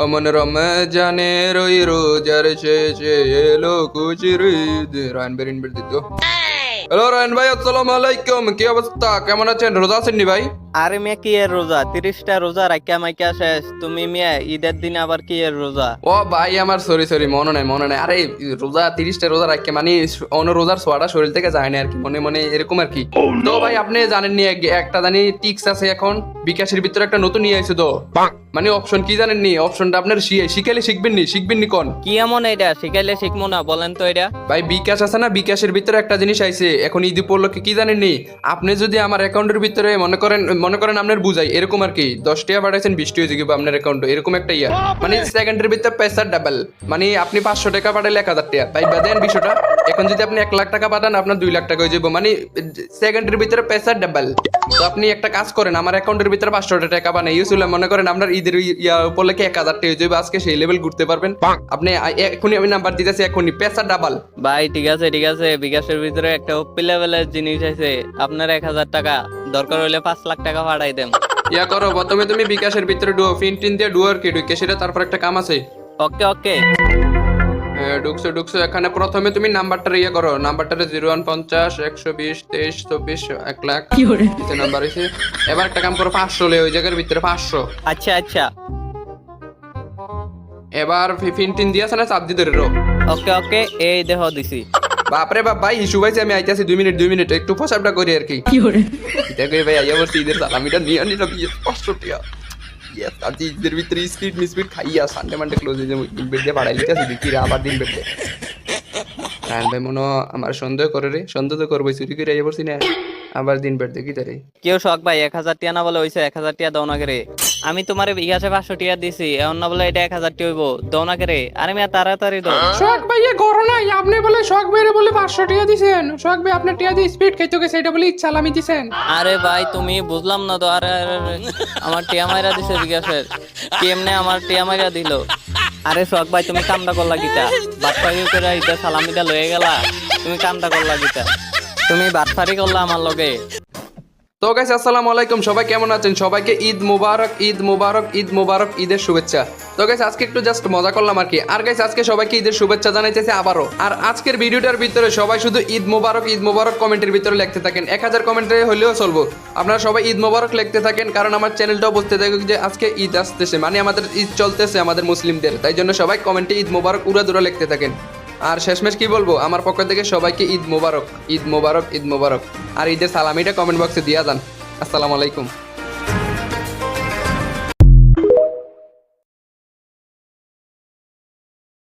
অমন রমজানের ওই রোজার শেষে এলো খুশির ঈদ। রায়ন বেরিন বের দিত। হ্যালো রায়ন ভাই, আসসালামু আলাইকুম। কি অবস্থা, কেমন আছেন? রোজা আছেন নি ভাই? আরে মিয়া কি এর রোজা 30টা রোজা রাখিয়া মাইকা শেষ। তুমি মিয়া ঈদের দিন আবার কি এর রোজা? ও ভাই আমার সরি মনে নাই। আরে রোজা 30টা রোজা রাখে মানে অন্য রোজার সোয়াটা শরীর থেকে যায় না আর কি, মনে মনে এরকম আর কি। তো ভাই আপনি জানেন নি একটা জানি টিক্স আছে এখন বিকাশের ভিতরে একটা নতুন নিয়ে আইছে তো, মানে অপশন কি জানেন নি? অপশনটা আপনার শিখাইলে শিখবেন নি কোন? কি এমন এটা শিখাইলে শিখবো না বলেন তো এটা? ভাই বিকাশ আছে না, বিকাশের ভিতরে একটা জিনিস আইছে এখন ঈদ উপলক্ষে, কি জানেন নি? আপনি যদি আমার অ্যাকাউন্টের ভিতরে মনে করেন আপনার বুঝাই এরকম আর কি 10 টাকা পাঠাইছেন 20 টাকা যাবে আপনার অ্যাকাউন্টে, এরকম একটা ইয়া মানে সেকেন্ডের ভিতরে পয়সা ডাবল, মানে আপনি 500 টাকা পাঠাইলে 1000 টাকা ভাই বাদেন বিষয়টা। এখন যদি আপনি 1 লাখ টাকা পাঠান আপনার 2 লাখ টাকা হয়ে যাবে, মানে সেকেন্ডের ভিতরে পয়সা ডাবল। তো আপনি একটা কাজ করেন, আমার অ্যাকাউন্টের ভিতরে 500 টাকা বানাই ইউছিল, মনে করেন আপনার ঈদের ইয়া উপলক্ষে 1000 টাকা হয়ে যাবে, আজকে সেই লেভেল ঘুরতে পারবেন আপনি। এখনই আমি নাম্বার দিতেছি, এখনই পয়সা ডাবল। ভাই ঠিক আছে বিকাশের ভিতরে একটা ওপি লেভেলের জিনিস আছে, আপনার 1000 টাকা দরকার হইলে 5 লাখ টাকা পাঠাই দেন। ইয়া করো প্রথমে তুমি বিকাশের ভিতরে ডুয়ো ফিন দিয়ে ডুয়ার কি ঢুকে সেটা, তারপর একটা কাম আছে। ওকে ঢুকছো এখানে প্রথমে তুমি নাম্বারটা ইয়ে করো, নাম্বারটা 0150 120 23 24 1 লাখ এই নাম্বার আছে। এবার একটা কাম করো 500 লে ওই জায়গার ভিতরে 500। আচ্ছা এবার ফিন দিয়ে আছে না, চাপ দিয়ে ধরে রো। ওকে এই দেখো দিছি। বাপরে বাপ ভাই ইস্যু ভাইছে, আমি আইতাছি 2 মিনিট একটু ফসাবটা করি আর কি। এটা কই ভাই আইয়া বলছি ঈদের সালামিটা নিয়ে নিলাম 500 টাকা। ইয়েস আজি ঈদের ভিতরে স্পিড খাইয়া সানডে মানডে ক্লোজ হয়ে যাবে, বেড দিয়ে বাড়াই লিখেছি দেখি রে আবার দিন বেড দিয়ে। রায়ন ভাই মনে আমার সন্দেহ করে রে, সন্দেহ তো করবোই, চুরি করে আইয়া বলছি না আবার দিন বেড দেখি তারে। কেউ শখ ভাই 1000 টাকা না বলে হইছে 1000 টাকা দাও না করে। আমি তোমারে বিকাশে 500 টাকা দিছি, এখন না বলে এটা 1000 টাকা হইব, দাও না করে। আরে মিয়া তাড়াতাড়ি দাও। শখ ভাই এ করো নাই, আপনি বলে শখ ভাইরে বলে 500 টাকা দিছেন, শখ ভাই আপনার টাকা দিয়ে স্পিড খাইতে গেছে এটা বলে ইচ্ছা আমি দিছেন। আরে ভাই তুমি বুঝলাম না তো। আরে আমার টিয়া মাইরা দিছে বিকাশের, কেমনে আমার টিয়া মাইরা দিল? আরে শখ ভাই তুমি কামটা করলা গীতা, বাটপাড়ি করে ইটা সালামিটা লয়ে গেলা, তুমি কামটা করলা গীতা, তুমি বাটপাড়ি করলা আমার লগে। তো গাইস আসসালামু আলাইকুম, সবাই কেমন আছেন? সবাইকে ঈদ মুবারক, ঈদের শুভেচ্ছা। তো গাইস আজকে একটু জাস্ট মজা করলাম আর কি। আর গাইস আজকে সবাইকে ঈদের শুভেচ্ছা জানাইতেছি আবারও। আর আজকের ভিডিওটার ভিতরে সবাই শুধু ঈদ মুবারক কমেন্টের ভিতরে লিখতে থাকেন, 1000 কমেন্টে হলেও চলবো। আপনারা সবাই ঈদ মুবারক লিখতে থাকেন, কারণ আমার চ্যানেলটাও বুঝতে থাকে যে আজকে ঈদ আসতেছে, মানে আমাদের ঈদ চলতেছে আমাদের মুসলিমদের, তাই জন্য সবাই কমেন্টে ঈদ মুবারক উড়াদুরা লিখতে থাকেন। আর শেষমেশ কি বলবো, আমার পক্ষ থেকে সবাইকে ঈদ মুবারক। আর ঈদের সালামিটা কমেন্ট বক্সে দিয়া যান। আসসালামু আলাইকুম।